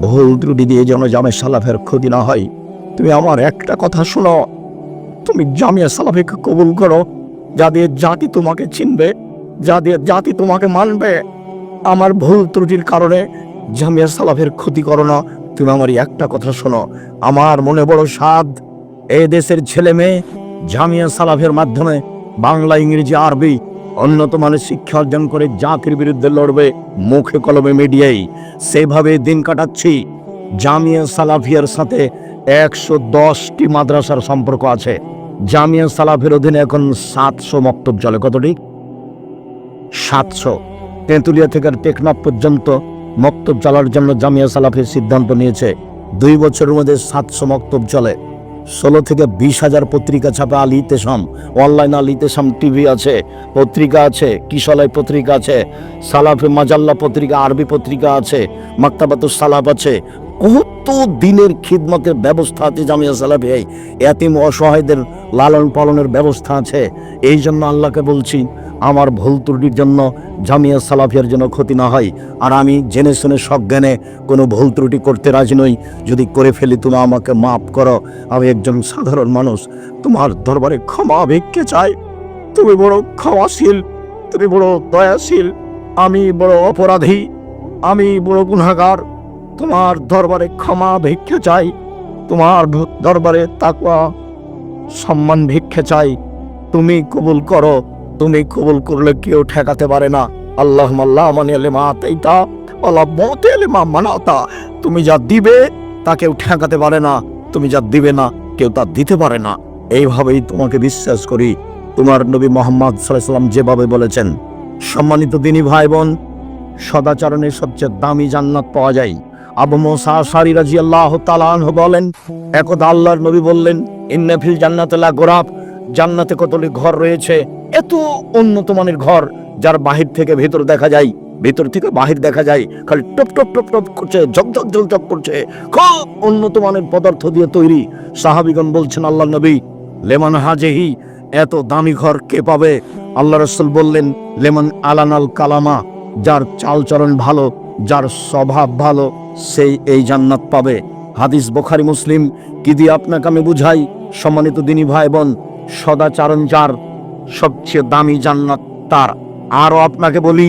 ভুল ত্রুটি দিয়ে যেন জামিয়া সালাফের ক্ষতি না হয়। তুমি আমার একটা কথা শোনো, তুমি জামিয়া সালাফিকে কবুল করো, যাদের জাতি তোমাকে চিনবে, যাদের জাতি তোমাকে মানবে। আমার ভুল ত্রুটির কারণে জামিয়া সালাফের ক্ষতি করো না। তুমি আমার একটা কথা শোনো, আমার মনে বড় সাধ, এই দেশের ছেলে মেয়ে জামিয়া সালাফের মাধ্যমে বাংলা, ইংরেজি, আরবি উন্নত মানের শিক্ষা অর্জন করে জাতির বিরুদ্ধে লড়বে মুখে কলমে মিডিয়ায়। সেভাবে দিন কাটাচ্ছি। জামিয়া সালাফিয়ার সাথে 110টি মাদ্রাসার সম্পর্ক আছে। জামিয়া সালাফের অধীনে এখন 700 মক্তব চলে। কতটি? 700। তেঁতুলিয়া থেকে টেকনাফ পর্যন্ত মক্তব চালার জন্য জামিয়া সালাফের সিদ্ধান্ত নিয়েছে। 2 বছরের মধ্যে 700 মক্তব চলে। 16 থেকে 20,000 পত্রিকা ছাপে। আল ইতেসাম অনলাইন, আল ইতেসাম টিভি আছে, পত্রিকা আছে, কিশলাই পত্রিকা আছে, সালাফে মাজাল্লা পত্রিকা, আরবি পত্রিকা আছে, মাকতাবাতুস সালাফ আছে। কত দিনের খিদমতের ব্যবস্থা আছে জামিয়া সালাফে। এতিম অসহায়দের লালন পালনের ব্যবস্থা আছে। এই জন্য আল্লাহকে বলছি, আমার ভুল ত্রুটির জন্য জামিয়া সালাফিয়ার জন্য ক্ষতি না হয়। আর আমি জেনে শুনে সজ্ঞানে কোনো ভুল ত্রুটি করতে রাজি নই। যদি করে ফেলি তুমি আমাকে মাফ করো। আমি একজন সাধারণ মানুষ, তোমার দরবারে ক্ষমা ভিক্ষে চাই। তুমি বড় ক্ষমাশীল, তুমি বড় দয়াশীল। আমি বড় অপরাধী, আমি বড় গুনাহগার। তোমার দরবারে ক্ষমা ভিক্ষে চাই, তোমার দরবারে তাকওয়া সম্মান ভিক্ষে চাই। তুমি কবুল করো। তুমি কবুল করলে কেউ ঠেকাতে পারে না। আল্লাহুম্মা লা মানিয়া লিমা আতাইতা ওয়া লা মুতিয়া লিমা মানাতা। তুমি যা দিবে তা কেউ ঠেকাতে পারে না, তুমি যা দিবে না কেউ তা দিতে পারে না। এইভাবেই তোমাকে বিশ্বাস করি। তোমার নবী মুহাম্মদ সাল্লাল্লাহু আলাইহি ওয়াসাল্লাম যেভাবে বলেছেন, সম্মানিত দিনী ভাই বোন, সদাচরণে সবচেয়ে দামি জান্নাত পাওয়া যায়। আবু মুসা আশআরী রাদিয়াল্লাহু তাআলা আনহু বলেন, একদা আল্লাহর নবী বললেন, ইন্না ফিল জান্নাতি লা গুরাব, জান্নাতে কতগুলি ঘর রয়েছে। এত উন্নত মানের ঘর, যার বাহির থেকে ভেতর দেখা যায়, ভেতর থেকে বাহির দেখা যায়, খালি টপ টপ টপ টপ করছে, ঝকঝক ঝকঝক করছে, খুব উন্নত মানের পদার্থ দিয়ে তৈরি। সাহাবীগণ বলছেন, আল্লাহ নবী, লেমান হাজেহি, এত দামি ঘর কে পাবে? আল্লাহ রাসূল বললেন, লেমান আলানাল কালামা, যার চালচরণ ভালো, যার স্বভাব ভালো, সেই এই জান্নাত পাবে। হাদিস বুখারী মুসলিম। কি দিয়ে আপনাকে আমি বুঝাই, সম্মানিত দিনী ভাই বোন, সদাচরণ যার, সবচেয়ে দামি জান্নাত তার। আরও আপনাকে বলি,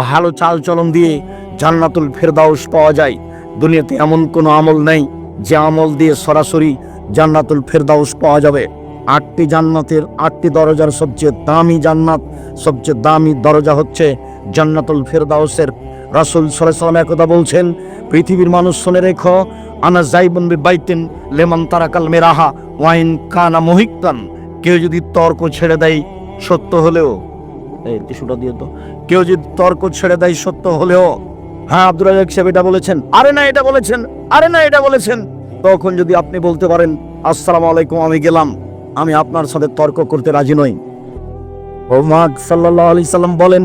ভালো চালচলন দিয়ে জান্নাতুল ফেরদাউস পাওয়া যায়। দুনিয়াতে এমন কোনো আমল নেই যে আমল দিয়ে সরাসরি জান্নাতুল ফেরদাউস পাওয়া যাবে। 8টি জান্নাতের 8টি দরজার সবচেয়ে দামি জান্নাত, সবচেয়ে দামি দরজা হচ্ছে জান্নাতুল ফেরদাউসের। রাসূল সাল্লাল্লাহু আলাইহি ওয়াসাল্লাম একদা বলছেন, পৃথিবীর মানুষ শুনে রেখো, আনা যাইবুন বিবাইতিন লিমান তারাকাল মিরাহা ওয়া ইন কানা মুহিক্কান। কেউ যদি তর্ক ছেড়ে দেয় সত্য হলেও, এই টিস্যুটা দিয়ে তো, কেউ যদি তর্ক ছেড়ে দেয় সত্য হলেও, হ্যাঁ আব্দুর রাজ্জাক সাহেব এটা বলেছেন, আরে না এটা বলেছেন, আরে না এটা বলেছেন, তখন যদি আপনি বলতে পারেন, আসসালামু আলাইকুম, আমি গেলাম, আমি আপনার সাথে তর্ক করতে রাজি নই। মুহাম্মদ সাল্লাল্লাহু আলাইহি সাল্লাম বলেন,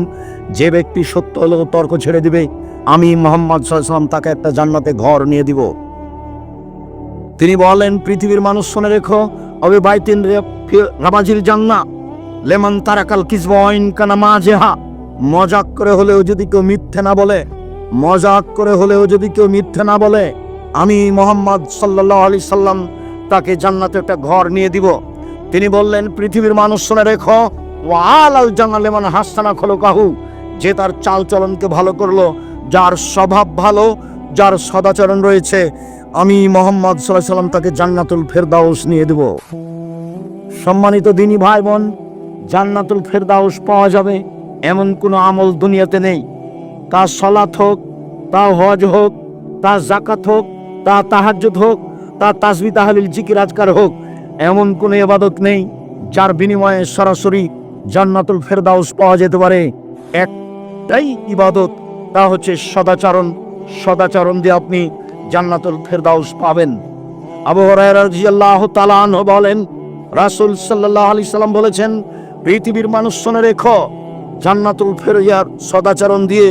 যে ব্যক্তি সত্য হলেও তর্ক ছেড়ে দিবে, আমি মুহাম্মদ সাল্লাল্লাহু আলাইহি সাল্লাম তাকে একটা জান্নাতে ঘর নিয়ে দিব। তিনি বলেন, পৃথিবীর মানুষ শুনে রেখো, অবে বাইতিন রাবাজিল জান্নাহ লেমান তারাকাল কিসবা ওয়া ইন কানা মাজেহা। মজাক করে হলেও যদি কেউ মিথ্যে না বলে, মজাক করে হলেও যদি কেউ মিথ্যে না বলে, আমি মুহাম্মদ সাল্লাল্লাহু আলাইহি সাল্লাম তাকে জান্নাতে একটা ঘর নিয়ে দিব। তিনি বললেন, পৃথিবীর মানুষ শুনে রেখো, ওয়া আলাল জান্নাহ লিমান হাসানা খুলুকাহু, যে তার চালচলনকে ভালো করলো, যার স্বভাব ভালো, যার সদাচরণ রয়েছে, আমি মুহাম্মদ সাল্লাল্লাহু আলাইহি সাল্লাম তাকে জান্নাতুল ফেরদাউস নিয়ে দেব। সম্মানিত দিনী ভাই বোন, জান্নাতুল ফেরদাউস পাওয়া যাবে এমন কোনো আমল দুনিয়াতে নেই। তা সালাত হোক, তা হজ হোক, তা যাকাত হোক, তা তাহাজ্জুদ হোক, তা তাসবিহ তাহলিল জিকির আজকার হোক, এমন কোনো ইবাদত নেই যার বিনিময়ে সরাসরি জান্নাতুল ফেরদাউস পাওয়া যেতে পারে। একটাই ইবাদত, তা হচ্ছে সদাচরণ। সদাচরণ দিয়ে আপনি জান্নাতুল ফেরদাউস পাবেন। আবু হুরায়রা রাদিয়াল্লাহু তাআলা আনহু বলেন, রাসূল সাল্লাল্লাহু আলাইহি সাল্লাম বলেছেন, পৃথিবীর মানুষ শুনে রেখো, জান্নাতুল ফেরদাউস সদাচরণ দিয়ে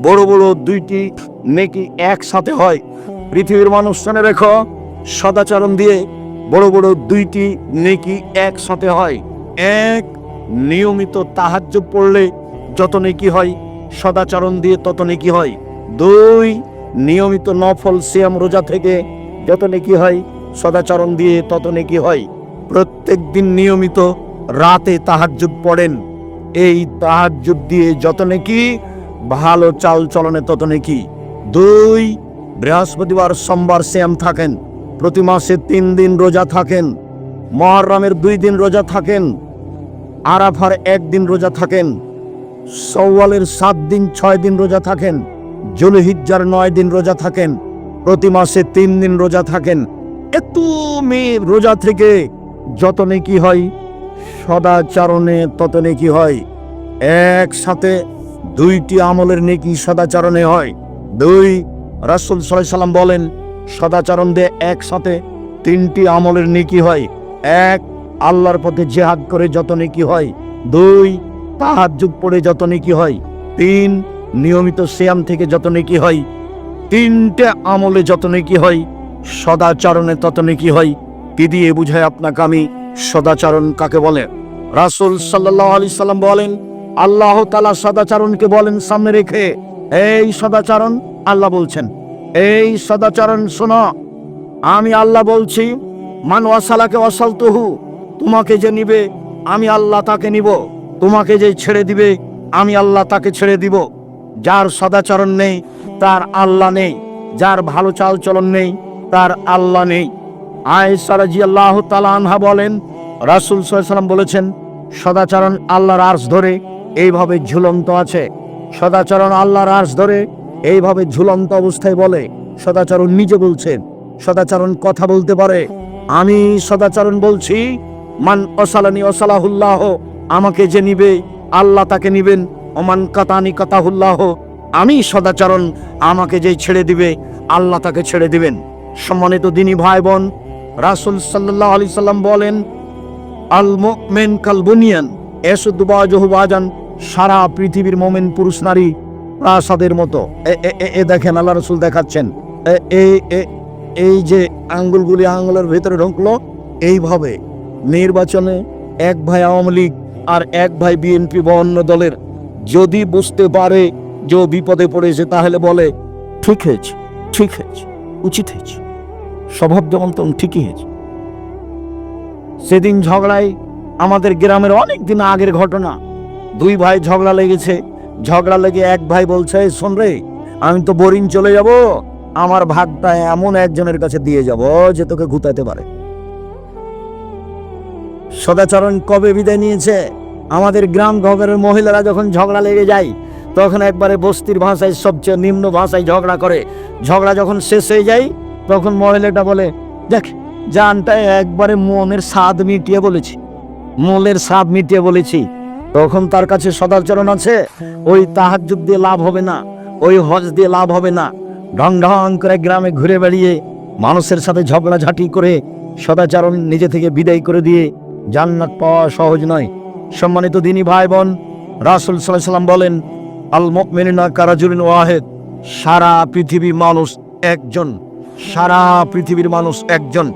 বড় বড় 2টি নেকি একসাথে হয়। পৃথিবীর মানুষ শুনে রেখো, সদাচরণ দিয়ে বড় বড় 2টি নেকি একসাথে হয়। এক, নিয়মিত তাহাজ্জুদ পড়লে যত নেকি হয়, সদাচরণ দিয়ে তত নেকি হয়। 2, নিয়মিত নফল সিয়াম রোজা থেকে যত নেকি হয়, সদাচরণ দিয়ে তত নেকি হয়। প্রত্যেক দিন নিয়মিত রাতে তাহাজ্জুদ পড়েন, এই তাহাজ্জুদ দিয়ে যত নেকি, ভালো চাল চলনে তত নেকি। 2, বৃহস্পতিবার সোমবার সিয়াম থাকেন, প্রতি মাসে 3 দিন রোজা থাকেন, মুহররমের 2 দিন রোজা থাকেন, আরাফার 1 দিন রোজা থাকেন, শাওয়ালের 7 দিন 6 দিন রোজা থাকেন, যুলহিজ্জার 9 দিন রোজা থাকেন, প্রতি মাসে 3 দিন রোজা থাকেন। এত রোজা থেকে যত নেকি হয়, সদাচরণে তত নেকি হয়। একসাথে 2টি আমলের নেকি সদাচরণে হয়। 2, রাসূল সাল্লাল্লাহু আলাইহি সাল্লাম বলেন, সদাচরণ দিয়ে একসাথে 3টি আমলের নেকি হয়। 1, আল্লাহর পথে জিহাদ করে যত নেকি হয়। 2, তাহাজ্জুদ পড়ে যত নেকি হয়। 3, নিয়মিত সিয়াম থেকে যত নেকি হয়। 3টে আমলে যত নেকি হয়, সদাচরণে তত নেকি হয়। কি দিয়ে বুঝায় আপনাকে আমি সদাচরণ কাকে বলে? রাসূল সাল্লাল্লাহু আলাইহি সাল্লাম বলেন, আল্লাহ তাআলা সদাচরণকে বলেন সামনে রেখে, এই সদাচরণ, আল্লাহ বলছেন, এই সদাচরণ শোনো, আমি আল্লাহ বলছি, মান ওয়াসালাকে ওয়াসালতুহু, তোমাকে যে নিবে আমি আল্লাহ তাকে নিব, তোমাকে যে ছেড়ে দিবে আমি আল্লাহ তাকে ছেড়ে দিব। যার সদাচরণ নেই তার আল্লাহ নেই, যার ভালো চাল চলন নেই তার আল্লাহ নেই। আয়েশা রাদিয়াল্লাহু তাআলা আনহা বলেন, রাসূল সাল্লাল্লাহু আলাইহি ওয়াসাল্লাম বলেছেন, সদাচরণ আল্লাহর আরশ ধরে এইভাবে ঝুলন্ত আছে। সদাচরণ আল্লাহর আরশ ধরে এইভাবে ঝুলন্ত অবস্থায় বলে। সদাচরণ নিজে বলছেন, সদাচরণ কথা বলতে পারে। আমি সদাচরণ বলছি, মান ওয়াসালানি ওয়াসালাহুল্লাহ, আমাকে যে নিবে আল্লাহ তাকে নিবেন। ওমান কাতানি কাতাহুল্লাহ, আমি সদাচরণ, আমাকে যে ছেড়ে দিবে আল্লাহ তাকে ছেড়ে দিবেন। সম্মানিত দিনী ভাই বোন, রাসূল সাল্লাল্লাহু আলাইহি সাল্লাম বলেন, আল মুমিন কাল বুনিয়ান ইয়াশুদ্দু বাযুহু বাযান, সারা পৃথিবীর মুমিন পুরুষ নারী প্রাসাদের মতো। দেখেন আল্লাহ রাসূল দেখাচ্ছেন, এই যে আঙ্গুলগুলি আঙ্গুলের ভেতরে ঢুকলো, এইভাবে নির্বাচনে এক ভাই আওয়ামী লীগ আর এক ভাই বিএনপি বা অন্য দলের যদি বুঝতে পারে যে বিপদে পড়েছে, তাহলে বলে ঠিক হয়েছে, ঠিক হয়েছে, উচিত হয়েছে, স্বভাব যেমন তেমন ঠিকই হয়েছে। সেদিন ঝগড়ায়, আমাদের গ্রামের অনেক দিন আগের ঘটনা, 2 ভাই ঝগড়া লেগেছে। ঝগড়া লেগে এক ভাই বলছে, শোন রে, আমি তো বোরিং চলে যাব, আমার ভাগটা এমন একজনের কাছে দিয়ে যাব যে তোকে ঘুতাতে পারে। সদাচরণ কবে বিদায় নিয়েছে? আমাদের গ্রাম ঘরের মহিলারা যখন ঝগড়া লেগে যায়, তখন একবারে বস্তির ভাষায়, সবচেয়ে নিম্ন ভাষায় ঝগড়া করে। ঝগড়া যখন শেষ হয়ে যায়, তখন মহিলাটা বলে, দেখ, জানটা একবারে মনের স্বাদ মিটিয়ে বলেছি, মনের স্বাদ মিটিয়ে বলেছি। তখন তার কাছে সদাচরণ আছে? ওই তাহাজ্জুদ দিয়ে লাভ হবে না, ওই হজ দিয়ে লাভ হবে না। ঢং ঢং করে গ্রামে ঘুরে বেড়িয়ে মানুষের সাথে ঝগড়াঝাটি করে সদাচরণ নিজে থেকে বিদায় করে দিয়ে জান্নাত পাওয়া সহজ নয়। সম্মানিত দিনী ভাই বোন, রাসূল সাল্লাল্লাহু আলাইহি সাল্লাম বলেন, আল মুমিনুনা কারাজুলিন ওয়াহিদ, সারা পৃথিবীর মানুষ একজন, সারা পৃথিবীর মানুষ একজন।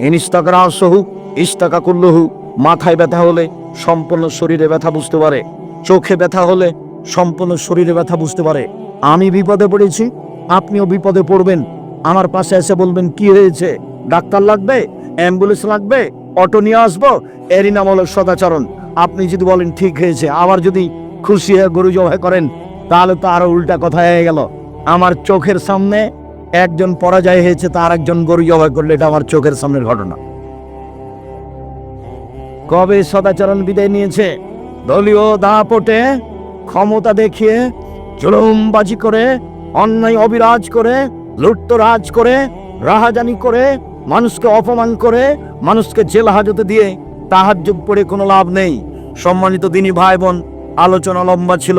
ইনস্তাকা রাসুহু ইস্তাকা কুল্লুহু, মাথায় ব্যথা হলে সম্পূর্ণ শরীরে ব্যথা বুঝতে পারে, চোখে ব্যথা হলে সম্পূর্ণ শরীরে ব্যথা বুঝতে পারে। আমি বিপদে পড়েছি, আপনিও বিপদে পড়বেন, আমার পাশে এসে বলবেন, কি হয়েছে, ডাক্তার লাগবে, অ্যাম্বুলেন্স লাগবে, অটো নিয়ে আসবো, এরই নাম হলো সদাচরণ। আপনি যদি বলেন ঠিক হয়েছে, আবার যদি খুশি হয়ে গরু জবাই করেন, তাহলে তো আরো উল্টা কথা হয়ে গেল। আমার চোখের সামনে একজন পরাজয় হয়েছে, তার একজন গরু জবাই করলে, এটা আমার চোখের সামনের ঘটনা। কবে সদাচরণ বিদায় নিয়েছে? দলীয় দাপটে ক্ষমতা দেখিয়ে, জুলুমবাজি করে, অন্যায় অবিরাজ করে, লুটতরাজ করে, রাহাজানি করে, মানুষকে অপমান করে, মানুষকে জেল হাজতে দিয়ে তাহাজ্জুদ পড়ে কোনো লাভ নেই। সম্মানিত দিনী ভাই বোন, আলোচনা লম্বা ছিল,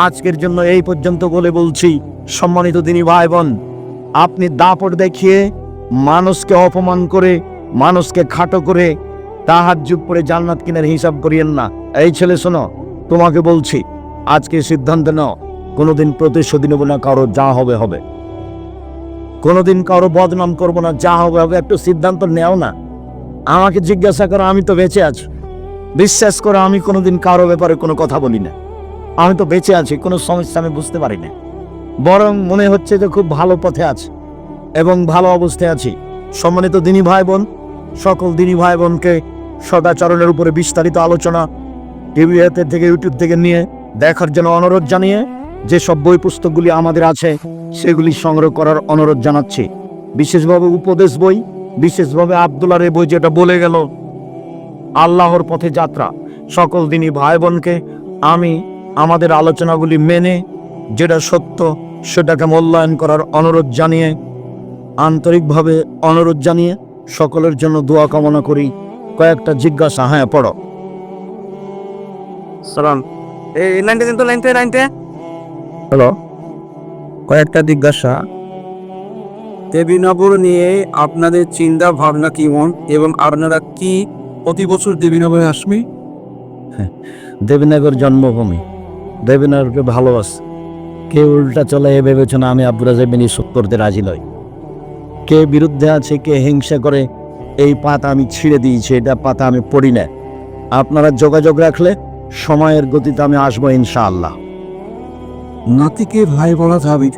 আজকের জন্য এই পর্যন্ত বলে বলছি, সম্মানিত দিনী ভাই বোন, আপনি দাপট দেখিয়ে মানুষকে অপমান করে, মানুষকে খাটো করে তাহাজ্জুদ পড়ে জান্নাত কিনার হিসাব করিয়েন না। এই ছেলে শোনো, তোমাকে বলছি, আজকে সিদ্ধান্ত নাও, কোনোদিন প্রতিশোধ নেব না কারো, যা হবে হবে। কোনোদিন কারো বদনাম করবো না, যা হবে হবে। একটু সিদ্ধান্ত নেও না। আমাকে জিজ্ঞাসা করো, আমি তো বেঁচে আছি, বিশ্বাস করো, আমি কোনোদিন কারো ব্যাপারে কোনো কথা বলি না। আমি তো বেঁচে আছি, কোনো সমস্যা আমি বুঝতে পারি না। বরং মনে হচ্ছে যে খুব ভালো পথে আছে এবং ভালো অবস্থায় আছি। সম্মানিত দিনী ভাই বোন, সকল দিনী ভাই বোনকে সদাচরণের উপরে বিস্তারিত আলোচনা টিভি থেকে, ইউটিউব থেকে নিয়ে দেখার জন্য অনুরোধ জানিয়ে যেসব বই পুস্তকগুলি আমাদের আছে সেগুলি সংগ্রহ করার অনুরোধ জানাচ্ছি। বিশেষভাবে উপদেশ বই, বিশেষভাবে আব্দুল্লাহর এই বই যেটা বলে গেল আল্লাহর পথে যাত্রা। সকল দিনী ভাই বোনকে আমি আমাদের আলোচনাগুলি মেনে যেটা সত্য সেটাকে মূল্যায়ন করার অনুরোধ জানিয়ে, আন্তরিকভাবে অনুরোধ জানিয়ে সকলের জন্য দোয়া কামনা করি। কয়েকটা জিজ্ঞাসা। হ্যাঁ, পড়ো। সালাম। এই লাইনটা কিন্তু লাইনতে হ্যালো, কয়েকটা জিজ্ঞাসা। দেবীনগর নিয়ে আপনাদের চিন্তা ভাবনা কেমন এবং আপনারা কি প্রতি বছর দেবীনগরে আসবে? দেবীনগর জন্মভূমি, দেবীনগরকে ভালোবাসে। কে উল্টা চলে এ ভেবেছেন আমি আব্দুর রাজ্জাক বিন ইউসুফ করতে রাজি নই। কে বিরুদ্ধে আছে, কে হিংসা করে, এই পাতা আমি ছিঁড়ে দিয়েছি, এটা পাতা আমি পড়ি না। আপনারা যোগাযোগ রাখলে সময়ের গতিতে আমি আসবো ইনশাআল্লাহ। নাতিকে ভাই বলা যাবে?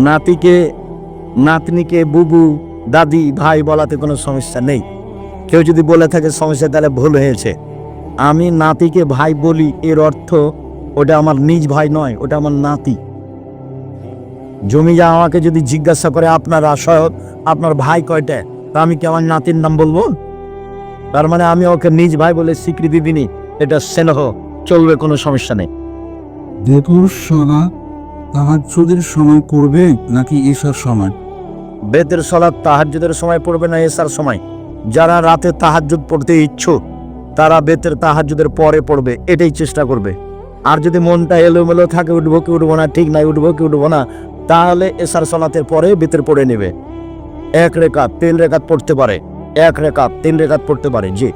নাতিকে, নাতনিকে বুবু, দাদি, ভাই বলাতে কোনো সমস্যা নেই। কেউ যদি বলে থাকে সমস্যা, তাহলে ভুল হয়েছে। আমি নাতিকে ভাই বলি, এর অর্থ ওটা আমার নিজ ভাই নয়, ওটা আমার নাতি। জমিজা আমাকে যদি জিজ্ঞাসা করে আপনার ভাই কয়টা, তা আমি কি আমার নাতির নাম বলবো? তার মানে আমি ওকে নিজ ভাই বলে স্বীকৃতি দিনি, এটা স্নেহ, চলবে, কোনো সমস্যা নেই। দেবুর সলা তাহাজ্জুদের সময় করবে নাকি ঈশার সময়? বেতের সলাৎ তাহাজ্জুদের সময় পড়বে না এশার সময়। যারা রাতে তাহাজ্জুদ পড়তে ইচ্ছুক তারা বেতের তাহাজ্জুদের পরে পড়বে, এটাই চেষ্টা করবে। আর যদি মনটা এলোমেলো থাকে, উঠবো কি উঠবো না, ঠিক নাই, উঠবো কি উঠবো না, তাহলে এশার সলাতের পরে বেতের পড়ে নেবে। 1 রেকাত 3 রেকাত পড়তে পারে, 1 রেকাত 3 রেকাত পড়তে পারে। জি।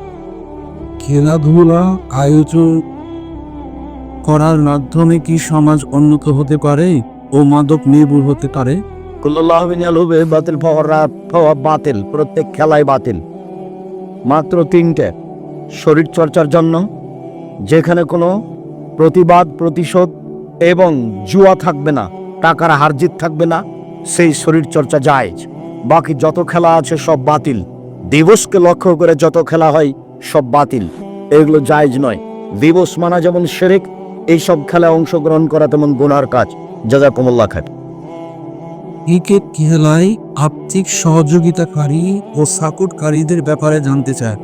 খেলাধুলা আয়োজন করার মাধ্যমে কি সমাজ উন্নত হতে পারে ও মাদক নির্মূল হতে পারে? বাতিল, প্রত্যেক খেলায় বাতিল। মাত্র 3টে শরীর চর্চার জন্য, যেখানে কোনো প্রতিবাদ, প্রতিশোধ এবং জুয়া থাকবে না, টাকার হারজিত থাকবে না, সেই শরীর চর্চা জায়েজ। বাকি যত খেলা আছে সব বাতিল। দিবসকে লক্ষ্য করে যত খেলা হয় সব বাতিল, এগুলো জায়েজ নয়। দিবস মানা যেমন শিরক, এইসব খেলায় অংশগ্রহণ করা তেমন গুনার কাজ। জাযাকুমুল্লাহ খাইর। ক্রিকেট খেলায় আর্থিক সহযোগিতাকারী ও সাপোর্টকারীদের ব্যাপারে জানতে চায়।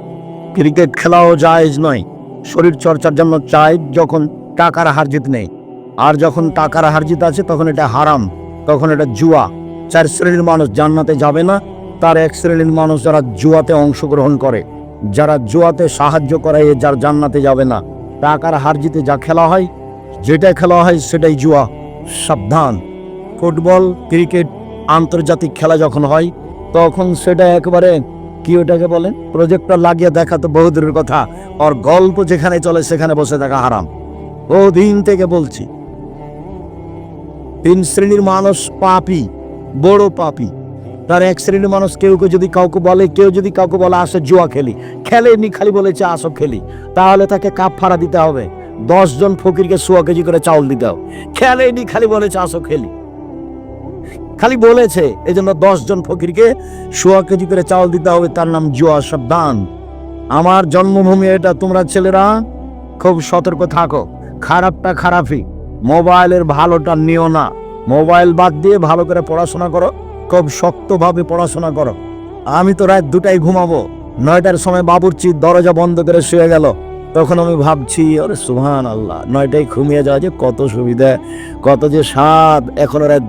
ক্রিকেট খেলাও জায়েজ নয়। শরীর চর্চার জন্য চাই যখন টাকার হারজিত নেই, আর যখন টাকার হারজিত আছে তখন এটা হারাম, তখন এটা জুয়া। 4 শ্রেণীর মানুষ জান্নাতে যাবে না। তার 1 শ্রেণীর মানুষ যারা জুয়াতে অংশগ্রহণ করে, যারা জুয়াতে সাহায্য করে, যার জান্নাতে যাবে না। টাকার হারজিতে যা খেলা হয়, যেটা খেলা হয় সেটাই জুয়া। সাবধান। ফুটবল, ক্রিকেট, আন্তর্জাতিক খেলা যখন হয় তখন সেটা একেবারে কি ওটাকে বলেন, প্রজেক্টর লাগিয়ে দেখা তো বহু দূরের কথা, আর গল্প যেখানে চলে সেখানে বসে থাকা হারাম। ও দিন থেকে বলছি, 3 শ্রেণীর মানুষ পাপী, বড় পাপী। তার 1 শ্রেণীর মানুষ কেউ যদি কাউকে বলে আসে জুয়া খেলেনি, খালি বলেছে আসো খেলি, তাহলে তাকে কাফারা দিতে হবে। 10 জন ফকিরকে 100 কেজি করে চাউল দিতে হবে। খেলেনি, খালি বলেছে আসো খেলি, খালি বলেছে, এই জন্য 10 জন ফকিরকে 100 কেজি করে চাউল দিতে হবে, তার নাম জুয়া। সাবধান। আমার জন্মভূমি এটা, তোমরা ছেলেরা খুব সতর্ক থাকো। খারাপটা খারাপই, মোবাইলের ভালোটা নিও না। মোবাইল বাদ দিয়ে ভালো করে পড়াশোনা করো, খুব শক্তভাবে পড়াশোনা করো। আমি তো রাত 2টায় ঘুমাবো, 9টার সময় বাবুর্চি দরজা বন্ধ করে শুয়ে গেল, তখন আমি ভাবছি আরে সুবহানাল্লাহ, 9টায় ঘুমিয়ে যাওয়া যে কত সুবিধা, কত যে স্বাদ। এখনো রাত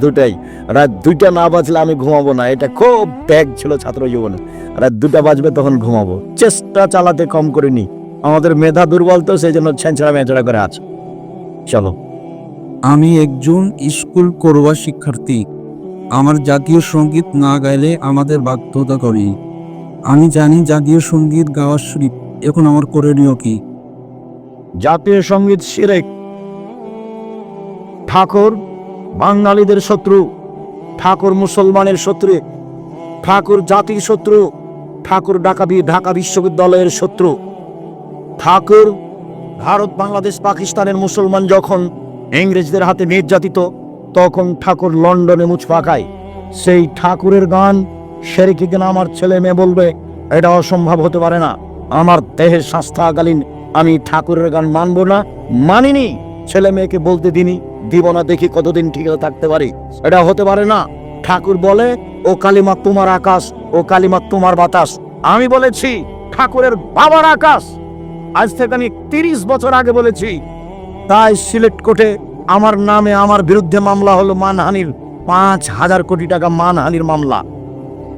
2টা না বাজলে আমি ঘুমাবো না, এটা খুব ত্যাগ ছিল ছাত্র জীবনে। রাত 2টা বাজবে তখন ঘুমাবো। চেষ্টা চালাতে কম করিনি, আমাদের মেধা দুর্বল তো, সেই জন্য ছেঁচড়া মেচড়া করে আছে। চলো। আমি একজন স্কুল পড়ুয়া শিক্ষার্থী। আমার জাতীয় সঙ্গীত না গাইলে আমাদের বাধ্যতা করি। আমি জানি জাতীয় সঙ্গীত গাওয়া শরীফ, এখন আমার করণীয় কি? জাতীয় সঙ্গীত শিরক। ঠাকুর বাঙালিদের শত্রু, ঠাকুর মুসলমানের শত্রু, ঠাকুর জাতির শত্রু, ঠাকুর ঢাকা বিশ্ববিদ্যালয়ের শত্রু। ঠাকুর ভারত, বাংলাদেশ, পাকিস্তানের মুসলমান যখন ইংরেজদের হাতে নির্যাতিত, তখন ঠাকুর লন্ডনে মুচপা খায়। সেই ঠাকুরের গান সেরেকি কিনা আমার ছেলে মেয়ে বলবে, এটা অসম্ভব হতে পারে না। আমার দেহের স্বাস্থ্যকালীন আমি ঠাকুরের গান মানবো না, মানিনি। ছেলে মেয়েকে বলতে দিনি, দিব না, দেখি কতদিন ঠিক থাকতে পারি। এটা হতে পারে না। ঠাকুর বলে, ও কালিমা তোমার আকাশ, ও কালিমা তোমার বাতাস। আমি বলেছি ঠাকুরের বাবার আকাশ, আজ থেকে আমি 30 বছর আগে বলেছি। তাই সিলেট কোর্টে আমার নামে আমার বিরুদ্ধে মামলা হলো মানহানির। 5,000 কোটি টাকা মানহানির মামলা,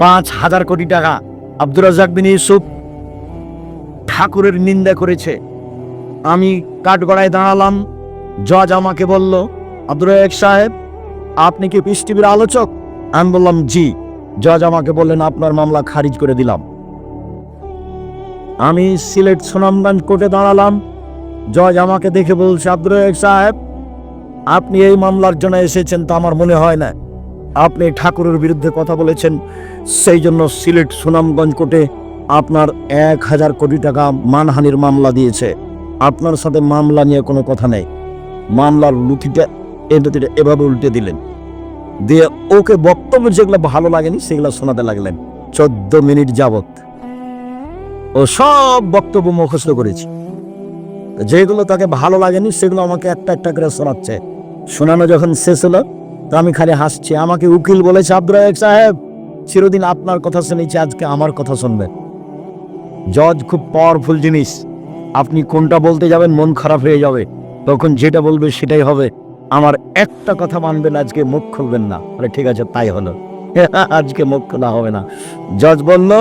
5,000 কোটি টাকা। আব্দুর রাজ্জাক বিন ইউসুফ ঠাকুরের নিন্দা করেছে। আমি কাঠগড়ায় দাঁড়ালাম, জজ আমাকে বলল, আব্দুর রাজ্জাক সাহেব, আপনি কি পিস টিভির আলোচক? আমি বললাম জি। জজ আমাকে বললেন, আপনার মামলা খারিজ করে দিলাম। আমি সিলেট সুনামগঞ্জ কোর্টে দাঁড়ালাম, জজ আমাকে দেখে বলছে, আব্দুর রাজ্জাক সাহেব, আপনি এই মামলার জন্য এসেছেন তো আমার মনে হয় না। আপনি ঠাকুরের বিরুদ্ধে কথা বলেছেন, সেই জন্য সিলেট সুনামগঞ্জ কোর্টে আপনার 1,000 কোটি টাকা মানহানির মামলা দিয়েছে। আপনার সাথে মামলা নিয়ে কোনো কথা নেই। মামলার লুকিটা এভাবে উল্টে দিলেন, দিয়ে ওকে বক্তব্য যেগুলো ভালো লাগেনি সেগুলো শোনাতে লাগলেন। 14 মিনিট যাবত ও সব বক্তব্য মুখস্থ করেছে। যেগুলো তাকে ভালো লাগেনি সেগুলো আমাকে একটা একটা করে শোনাচ্ছে। শোনানো যখন শেষ হলো, তো আমি খালি হাসছি। আমাকে উকিল বলেছে, আব্দুর রাজ্জাক সাহেব, চিরদিন আপনার কথা শুনেছি, আজকে আমার কথা শুনবেন। জজ খুব পাওয়ারফুল জিনিস। আপনি কোনটা বলতে যাবেন মন খারাপ হয়ে যাবে, তখন যেটা বলবে সেটাই হবে। আমার একটা কথা মানবেন, আজকে মুখ খুলবেন না। আরে ঠিক আছে, তাই হলো। আজকে মুখ খোলা হবে না। জজ বলল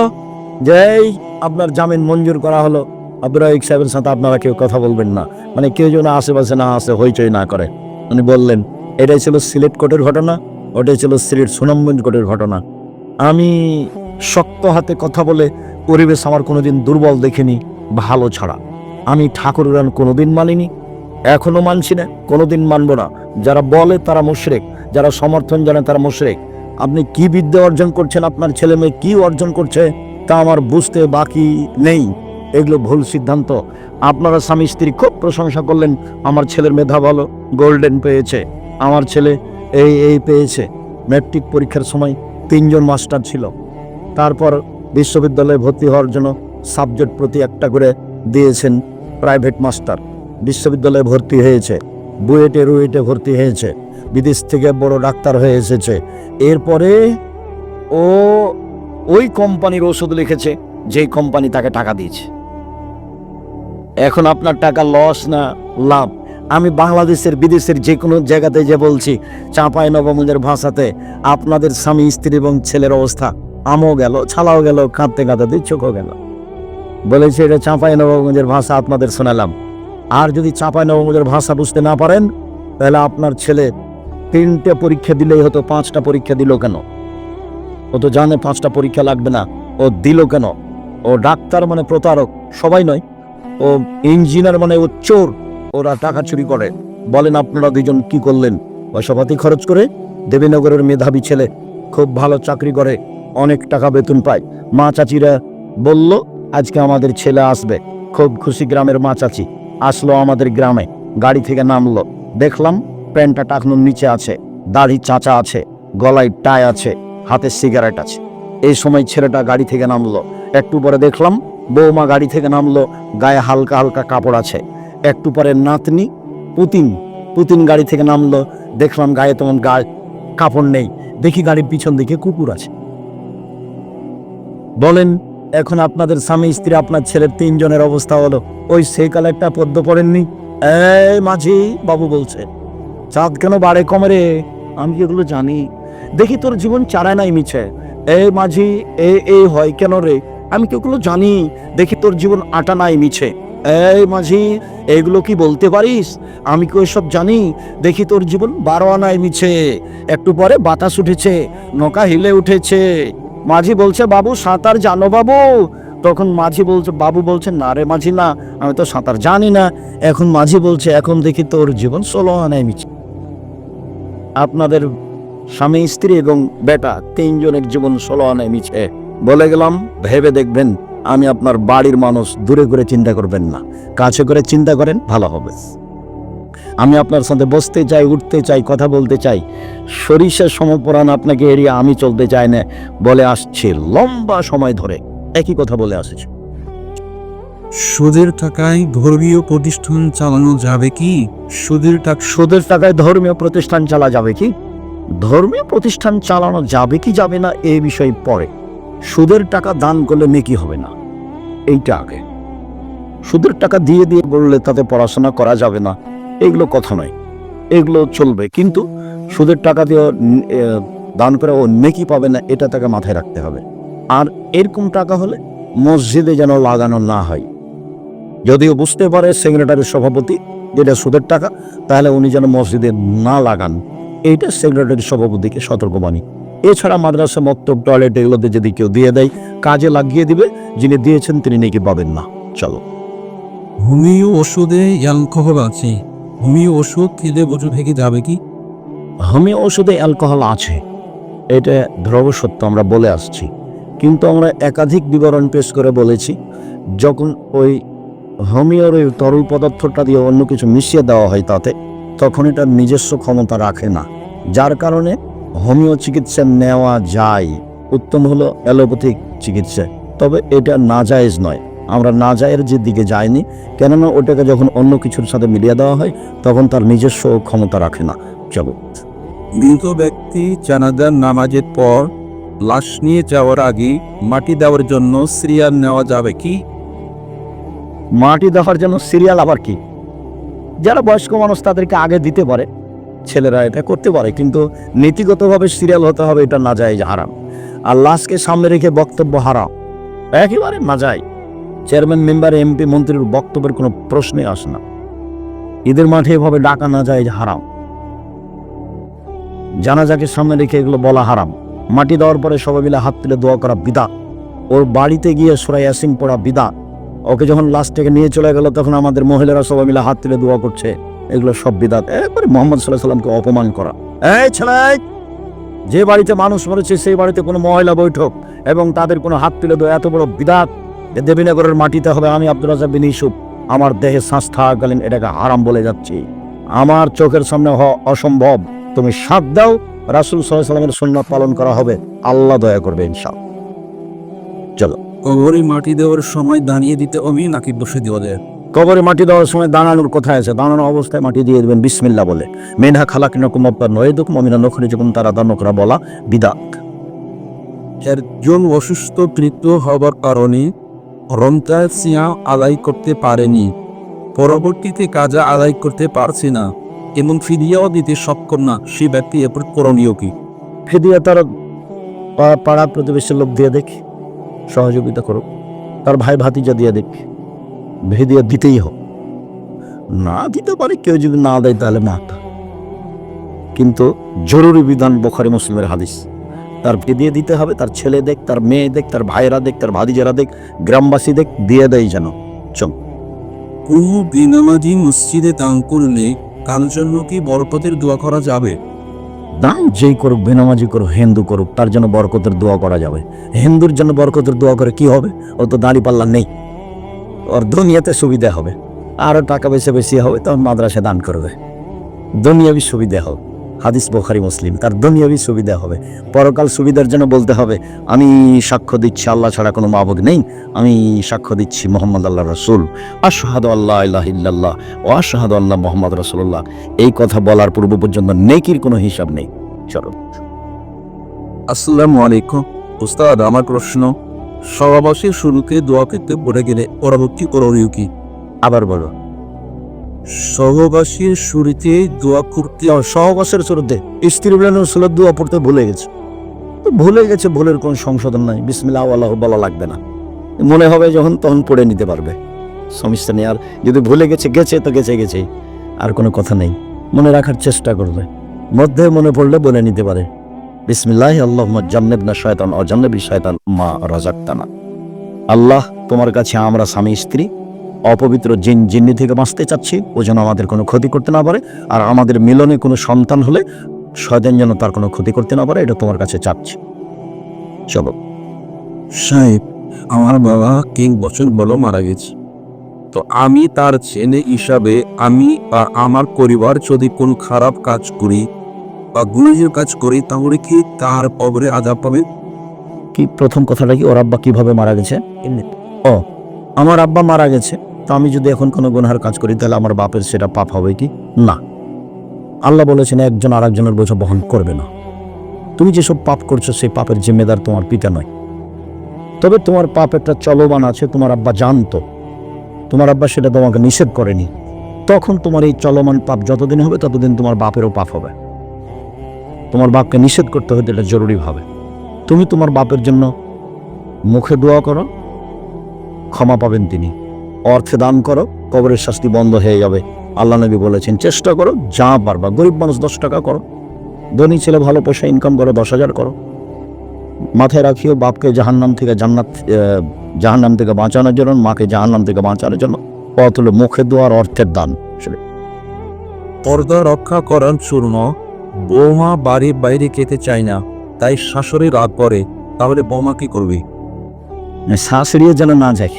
যে, এই আপনার জামিন মঞ্জুর করা হলো, আব্দুর রাজ্জাক সাহেবের সাথে আপনারা কেউ কথা বলবেন না, মানে কেউ যেন আশেপাশে না আসে, হইচই না করে। উনি বললেন, এটাই ছিল সিলেট কোর্টের ঘটনা, ওটাই ছিল সিলেট সুনামগঞ্জ কোর্টের ঘটনা। আমি শক্ত হাতে কথা বলে পরিবেশ আমার কোনোদিন দুর্বল দেখিনি, ভালো ছাড়া। আমি ঠাকুরের গান কোনোদিন মানিনি, এখনো মানছি না, কোনোদিন মানবো না। যারা বলে তারা মুশরিক, যারা সমর্থন জানে তারা মুশরিক। আপনি কি বিদ্যা অর্জন করছেন, আপনার ছেলে মেয়ে কি অর্জন করছে, তা আমার বুঝতে বাকি নেই। এগুলো ভুল সিদ্ধান্ত। আপনারা স্বামী স্ত্রী খুব প্রশংসা করলেন, আমার ছেলের মেধা ভালো, গোল্ডেন পেয়েছে, আমার ছেলে এই পেয়েছে। ম্যাট্রিক পরীক্ষার সময় 3 জন মাস্টার ছিল। তারপর বিশ্ববিদ্যালয়ে ভর্তি হওয়ার জন্য সাবজেক্ট প্রতি একটা করে দিয়েছেন প্রাইভেট মাস্টার। বিশ্ববিদ্যালয়ে ভর্তি হয়েছে, বুয়েটে রুয়েটে ভর্তি হয়েছে, বিদেশ থেকে বড় ডাক্তার হয়ে এসেছে। এরপরে ও ওই কোম্পানির ওষুধ লিখেছে যেই কোম্পানি তাকে টাকা দিয়েছে। এখন আপনার টাকা লস না লাভ? আমি বাংলাদেশের বিদেশের যে কোনো জায়গাতে যে বলছি, চাঁপাইনবাবগঞ্জের ভাষাতে আপনাদের স্বামী স্ত্রী এবং ছেলের অবস্থা আমও গেল, ছালাও গেল, কাঁদতে কাঁদতে চোখও গেল। বলেছে এটা চাঁপাইনবাবগঞ্জের ভাষা আপনাদের শোনালাম। আর যদি চাঁপাইনবাবগঞ্জের ভাষা বুঝতে না পারেন, তাহলে আপনার ছেলে 3টে পরীক্ষা দিলেই হতো, 5টা পরীক্ষা দিল কেন? ও তো জানে 5টা পরীক্ষা লাগবে না, ও দিল কেন? ও ডাক্তার মানে প্রতারক সবাই নয়, ও ইঞ্জিনিয়ার মানে ও চোর, ওরা টাকা চুরি করে। বলেন আপনারা দুজন কি করলেন? পয়সাপাতি খরচ করে দেবীনগরের মেধাবী ছেলে, খুব ভালো চাকরি করে, অনেক টাকা বেতন পায়। মা চাচিরা বলল আজকে আমাদের ছেলে আসবে, খুব খুশি। গ্রামের মা চাচি আসলো আমাদের গ্রামে, গাড়ি থেকে নামলো, দেখলাম প্যান্টটা টাকনুর নিচে আছে, দাড়ি চাচা আছে, গলায় টাই আছে, হাতে সিগারেট আছে। এই সময় ছেলেটা গাড়ি থেকে নামলো। একটু পরে দেখলাম বৌমা গাড়ি থেকে নামলো, গায়ে হালকা হালকা কাপড় আছে। একটু পরে নাতনি পুতিন গাড়ি থেকে নামলো, দেখলাম গায়ে তেমন গায়ে কাপড় নেই। দেখি গাড়ির পিছন দিকে কুকুর আছে। বলেন এখন আপনাদের স্বামী স্ত্রী, আপনার ছেলের 3 জনের অবস্থা হলো। ওই সেই কালে একটা পদ্য পড়েননি, এই মাঝি বাবু বলছে, চাঁদ কেন বাড়ে কমে রে? আমি এগুলো জানি, দেখি তোর জীবন চারায় নাই মিছে। এই মাঝি এই হয় কেন রে? আমি কি ওগুলো জানি, দেখি তোর জীবন আটা নাই মিছে। এই মাঝি এগুলো কি বলতে পারিস? আমি কি ওইসব জানি, দেখি তোর জীবন 12 আনায় মিছে। একটু পরে বাতাস উঠেছে, নৌকা হিলে উঠেছে। মাঝি বলছে, বাবু সাঁতার জানো বাবু? তখন মাঝি বলছে, বাবু বলছে, না রে মাঝি না, আমি তো সাঁতার জানি না। এখন মাঝি বলছে, এখন দেখি তোর জীবন 16 আনায় মিছে। আপনাদের স্বামী স্ত্রী এবং বেটা 3 জনের জীবন 16 আনায় মিছে। বলে গেলাম, ভেবে দেখবেন আমি আপনার বাড়ির মানুষ। দূরে করে চিন্তা করবেন না, কাছে করে চিন্তা করেন, ভালো হবে। আমি আপনার সাথে বসতে চাই, উঠতে চাই, কথা বলতে চাই, সরিষার সমপরাণ আপনাকে এড়িয়ে আমি চলতে চাই না বলে আসছি লম্বা সময় ধরে, একই কথা বলে আসছে। সুদের টাকায় ধর্মীয় প্রতিষ্ঠান চালানো যাবে কি? সুদের টাকায় ধর্মীয় প্রতিষ্ঠান চালা যাবে কি? ধর্মীয় প্রতিষ্ঠান চালানো যাবে কি যাবে না এই বিষয় পরে। সুদের টাকা দান করলে নেকি হবে না, এইটা আগে। সুদের টাকা দিয়ে দিয়ে বললে তাতে পড়াশোনা করা যাবে না, এগুলো কথা নয়, এগুলো চলবে, কিন্তু সুদের টাকা দিয়ে দান করে ও নেকি পাবে না, এটা তাকে মাথায় রাখতে হবে। আর এরকম টাকা হলে মসজিদে যেন লাগানো না হয়। যদিও বুঝতে পারে সেক্রেটারির সভাপতি যেটা সুদের টাকা, তাহলে উনি যেন মসজিদে না লাগান, এইটা সেক্রেটারির সভাপতিকে সতর্কবাণী। এছাড়া মাদ্রাসা, মক্তব, টয়লেট এগুলোতে যদি কেউ দিয়ে দেয়, কাজে লাগিয়ে দিবে, যিনি দিয়েছেন তিনি নেকি পাবেন না। চলো। হোমিও ওষুধে অ্যালকোহল আছে, হোমিও ওষুধ খেলে ওজন থেকে যাবে কি? হোমিও ওষুধে অ্যালকোহল আছে, এটা ধ্রুব সত্য, আমরা বলে আসছি, কিন্তু আমরা একাধিক বিবরণ পেশ করে বলেছি, যখন ওই হোমিওর ওই তরল পদার্থটা দিয়ে অন্য কিছু মিশিয়ে দেওয়া হয় তাতে, তখন এটা নিজস্ব ক্ষমতা রাখে না, যার কারণে হোমিও চিকিৎসা নেওয়া যায়। উত্তম হলো অ্যালোপ্যাথিক চিকিৎসা, তবে এটা নাজায়েজ নয়। আমরা নাজায়ের যে দিকে যাইনি, কেননা ওটাকে যখন অন্য কিছুর সাথে মিলিয়ে দেওয়া হয় তখন তার নিজস্ব ক্ষমতা রাখে না। চলো। মৃত ব্যক্তি জানাজার নামাজের পর লাশ নিয়ে যাওয়ার আগে মাটি দেওয়ার জন্য সিরিয়াল নেওয়া যাবে কি? মাটি দেওয়ার জন্য সিরিয়াল আবার কি? যারা বয়স্ক মানুষ তাদেরকে আগে দিতে পারে, ছেলেরা এটা করতে পারে, কিন্তু নীতিগতভাবে সিরিয়াল হতে হবে, এটা নাজায়েজ, হারাম। আর লাশকে সামনে রেখে বক্তব্য হারাম, একেবারে নাজায়েজ। চেয়ারম্যান, মেম্বার, এমপি, মন্ত্রীর বক্তব্যের কোনো প্রশ্নই আসে না। ঈদের মাঠে এভাবে ডাকা নাজায়েজ, হারাম। জানাজাকে সামনে রেখে এগুলো বলা হারাম। মাটি দেওয়ার পরে সবাই মিলে হাত তুলে দোয়া করা বিদআত। ওর বাড়িতে গিয়ে সূরা ইয়াসিন পড়া বিদআত। ওকে যখন লাশ থেকে নিয়ে চলে গেল তখন আমাদের মহিলারা সবাই মিলে হাত তুলে দোয়া করছে, এগুলো সব বিদআত। একবারে মুহাম্মদ সাল্লাল্লাহু আলাইহি সাল্লামকে অপমান করা। এই ছেলে, যে বাড়িতে মানুষ মরেছে সেই বাড়িতে কোনো মহিলা বৈঠক এবং তাদের কোনো হাত তুলে দেওয়া এত বড় বিদআত, দেবীনগরের মাটিতে হবে। আমি আব্দুর রাজ্জাক বিন ইউসুফ আমার দেহে শ্বাস থাকাকালীন এটাকে হারাম বলে যাচ্ছি। আমার চোখের সামনে অসম্ভব। তুমি সাথ দাও, রাসূল সাল্লাল্লাহু আলাইহি সাল্লামের সুন্নাত পালন করা হবে, আল্লাহ দয়া করবে ইনশাআল্লাহ। চলো। কবরে মাটি দেওয়ার সময় দাঁড়িয়ে দিতে হবে নাকি বসে দেওয়া যায়? কবরে মাটি দেওয়ার সময় দাঁড়ানোর কোথায় আছে? দাঁড়ানো অবস্থায় মাটি দিয়ে দেবেন বিসমিল্লাহ বলে। মেনহা খালাকনাকুম ওয়া নুইদুকুম ওয়া মিনান নুখরিজুকুম তারাদান নোকরা বলা বিদআত। একজন অসুস্থ মৃত্যু হবার কারণে রমজান সিয়াম আদায় করতে পারেনি, পরবর্তীতে কাজা আদায় করতে পারছে না এবং ফিদিয়াও দিতে সক্ষম না, সে ব্যক্তি এরপর করণীয় কি? ফিদিয়া তার পাড়া প্রতিবেশীর লোক দিয়ে দেখ, সহযোগিতা করুক, তার ভাই ভাতিজা দিয়ে দেখ, ফিদিয়া দিতেই হোক। না দিতে পারে কেউ, যদি না দেয় তাহলে না। কিন্তু জরুরি বিধান বুখারী মুসলিমের হাদিস, তার ফিদিয়া দিতে হবে। তার ছেলে দেখ, তার মেয়ে দেখ, তার ভাইরা দেখ, তার ভাতিজারা দেখ, গ্রামবাসী দেখ, দিয়ে দেয় যেন। চল। কোনো বেনামাজি মসজিদে দান করলে কার জন্য কি বরকতের দোয়া করা যাবে? দান যেই করুক, বেনামাজি করুক, হিন্দু করুক, তার জন্য বরকতের দোয়া করা যাবে। হিন্দুর জন্য বরকতের দোয়া করে কি হবে? ও তো দাঁড়ি পাল্লা নেই, ওর দুনিয়াতে সুবিধা হবে, আরও টাকা বেশি বেশি হবে, তখন মাদ্রাসা দান করবে, দুনিয়াবি সুবিধা হবে। হাদিস বুখারী মুসলিম, তার দুনিয়াবি সুবিধা হবে। পরকাল সুবিধার জন্য বলতে হবে আমি সাক্ষ্য দিচ্ছি আল্লাহ ছাড়া কোনো মাবুদ নেই, আমি সাক্ষ্য দিচ্ছি মুহাম্মদ আল্লাহ রাসূল, আশহাদু আল্লা ইলাহা ইল্লাল্লাহ ওয়া আশহাদু আন্না মুহাম্মাদ রাসূলুল্লাহ। এই কথা বলার পূর্ব পর্যন্ত নেকির কোনো হিসাব নেই। চলো। আসসালামু আলাইকুম উস্তাদ, আমার প্রশ্ন, সহবাসের শুরুতে দোয়া করতে পড়ে গেলে পরবর্তী করণীয় কি? আবার বলো। সহবাসের শুরুতে দোয়া করতে সহবাসের শুরুতে স্ত্রী সুলত দোয়া পড়তে ভুলে গেছে, তো ভুলে গেছে, ভুলের কোনো সংশোধন নাই, বিসমিল্লাহ আল্লাহু বলা লাগবে না, মনে হবে যখন তখন পড়ে নিতে পারবে, সমস্যা নেই। আর যদি ভুলে গেছে গেছে তো গেছে গেছে, আর কোনো কথা নেই, মনে রাখার চেষ্টা করবে, মধ্যে মনে পড়লে বলে নিতে পারে বিসমিল্লাহ আল্লাহুম্মা জান্নিবনা শায়তান ওয়া জান্নিবি শায়তান মা রাযাকতানা। আল্লাহ, তোমার কাছে আমরা স্বামী স্ত্রী অপবিত্র জিন জিন্নি থেকে বাঁচতে চাচ্ছি, ও যেন আমাদের কোনো ক্ষতি করতে না পারে, আর আমাদের মিলনে কোনো সন্তান হলে শয়তান যেন তার কোনো ক্ষতি করতে না পারে, এটা তোমার কাছে চাচ্ছি। চলো। সাহেব, আমার বাবা 1 বছর বলো মারা গেছে, তো আমি তার ছেলে হিসাবে আমি বা আমার পরিবার যদি কোনো খারাপ কাজ করি বা গুনাহের কাজ করি, তাহলে কি তার কবরে আযাব পাবে? কি প্রথম কথাটা কি, ওর আব্বা কিভাবে মারা গেছে? ও, আমার আব্বা মারা গেছে, তো আমি যদি এখন কোনো গুনাহের কাজ করি তাহলে আমার বাপের সেটা পাপ হবে কি? না। আল্লাহ বলেছেন একজন আর একজনের বোঝা বহন করবে না। তুমি যেসব পাপ করছো সেই পাপের জিম্মেদার তোমার পিতা নয়, তবে তোমার পাপ একটা চলমান আছে, তোমার আব্বা জানতো, তোমার আব্বা সেটা তোমাকে নিষেধ করেনি, তখন তোমার এই চলমান পাপ যতদিন হবে ততদিন তোমার বাপেরও পাপ হবে। তোমার বাপকে নিষেধ করতে হতে এটা জরুরিভাবে। তুমি তোমার বাপের জন্য মুখে দোয়া করো, ক্ষমা পাবেন তিনি। অর্থে দান করো, কবরের শাস্তি বন্ধ হয়ে যাবে। আল্লাহ নবী বলেছেন চেষ্টা করো যা পারবা। গরিব মানুষ 10 টাকা করো, ধনী ছেলে ভালো পয়সা ইনকাম করো 10,000 করো। মাথায় রাখিও বাপকে জাহান্নাম থেকে বাঁচানোর জন্য, মাকে জাহান্নাম থেকে বাঁচানোর জন্য পথ হলো মুখে দোয়া আর অর্থের দান। পর্দা রক্ষা করার জন্য বৌমা বাড়ির বাইরে খেতে চায় না, তাই শাশুড়ি রাগ করে, তাহলে বৌমা কি করবে? শাশুড়িও যেন না যায়,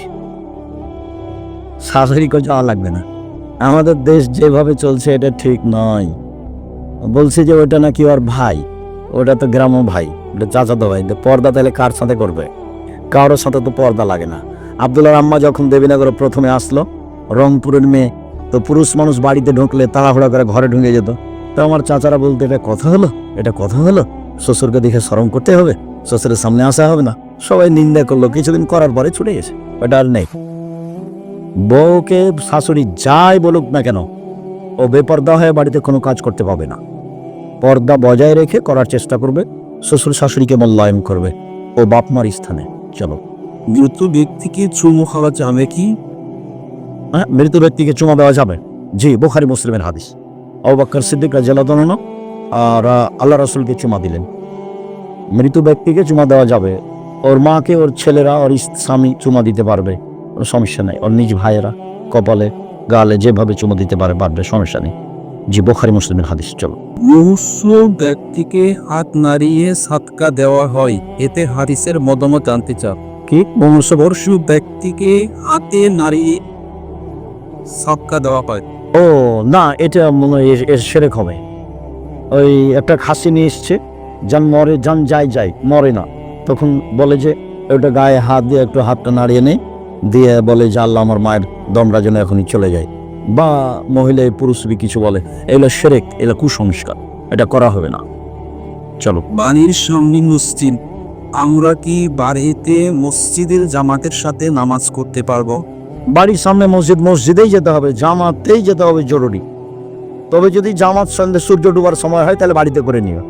শাশুড়িকে যাওয়া লাগবে না। আমাদের দেশ যেভাবে চলছে এটা ঠিক নয়। বলছে যে ওটা নাকি ওর ভাই, ওটা তো গ্রাম্য ভাই, ওটা চাচাতো ভাই। পর্দা তাহলে কার সাথে করবে? কারোর সাথে তো পর্দা লাগে না। আব্দুল্লাহর আম্মা যখন দেবীনগরে প্রথমে আসলো, রংপুরের মেয়ে, তো পুরুষ মানুষ বাড়িতে ঢুকলে তাড়াহুড়া করে ঘরে ঢুকে যেত। তো আমার চাচারা বলতে এটা কথা হলো, এটা কথা হলো, শ্বশুরকে দেখে শরম করতে হবে, শ্বশুরের সামনে আসা হবে না। সবাই নিন্দা করলো, কিছুদিন করার পরে ছুটে গেছে, ওটা আর নেই। বউকে শাশুড়ি যাই বলুক না কেন, ও বেপর্দা হয়ে বাড়িতে কোনো কাজ করতে পাবে না। পর্দা বজায় রেখে করার চেষ্টা করবে, শ্বশুর শাশুড়িকে মূল্যায়ন করবে, ও বাপ মার স্থানে। চলো। মৃত ব্যক্তিকে চুমু খাওয়া যাবে কি? হ্যাঁ, মৃত ব্যক্তিকে চুমা দেওয়া যাবে। জি, বুখারী মুসলিমের হাদিস। আবু বকর সিদ্দিক রাদিয়াল্লাহু আনহু আর আল্লাহ রাসূলকে চুমা দিলেন। মৃত ব্যক্তিকে চুমা দেওয়া যাবে, ওর মাকে, ওর ছেলেরা, ওর স্বামী চুমা দিতে পারবে, কোনো সমস্যা নেই। ওর নিজ ভাইয়েরা কপালে, গালে যেভাবে চুমা দিতে পারবে, সমস্যা নেই। জি, বুখারী মুসলিমের হাদিস। চলো। মুসলিম ব্যক্তিকে হাত নাড়িয়ে সাদকা দেওয়া হয়, এতে হাদিসের মতামত জানতে চাও? কি মুসলিম ব্যক্তিকে হাতে নাড়িয়ে সাদকা দেওয়া হয়। ও না, এটা মনে হয় এর শিরক হবে। ওই একটা খাসি নিয়ে এসছে, যান মরে, যান যায় মরে না, তখন বলে যে ওটা গায়ে হাত দিয়ে একটু হাতটা নাড়িয়ে নেই, দিয়ে বলে যে আল্লাহ আমার মায়ের দমরা যেন এখনই চলে যায়, বা মহিলা পুরুষ কিছু বলে, এগুলো শিরক, এগুলো কুসংস্কার, এটা করা হবে না। চলো। বাড়ির সামনে মসজিদ, আমরা কি বাড়িতে মসজিদের জামাতের সাথে নামাজ করতে পারবো? বাড়ির সামনে মসজিদেই যেতে হবে, জামাতেই যেতে হবে জরুরি। তবে যদি জামাত সন্ধ্যে সূর্য ডুবার সময় হয় তাহলে বাড়িতে করে নিও।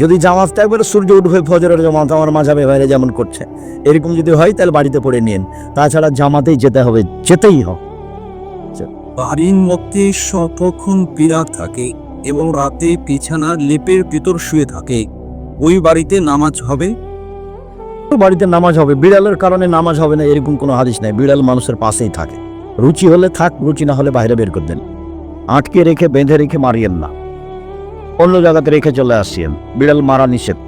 যদি জামাতটা একবারে সূর্য উঠবে ফজরের জামাত, আমার মাঝাবে বাইরে যেমন করছে, এরকম যদি হয় তাহলে বাড়িতে পড়ে নিন। তাছাড়া জামাতেই যেতে হবে, যেতেই হবে। বাড়ির মধ্যে সতক্ষণ বিড়াল থাকে এবং রাতে বিছানার লেপের ভিতর শুয়ে থাকে, ওই বাড়িতে নামাজ হবে? বাড়িতে নামাজ হবে, বিড়ালের কারণে নামাজ হবে না এরকম কোনো হাদিস নাই। বিড়াল মানুষের পাশেই থাকে, রুচি হলে থাক, রুচি না হলে বাইরে বের করে দেন। আটকে রেখে, বেঁধে রেখে মারিয়েন না, অন্য জায়গাতে রেখে চলে আসিয়েন। বিড়াল মারা নিষেধ।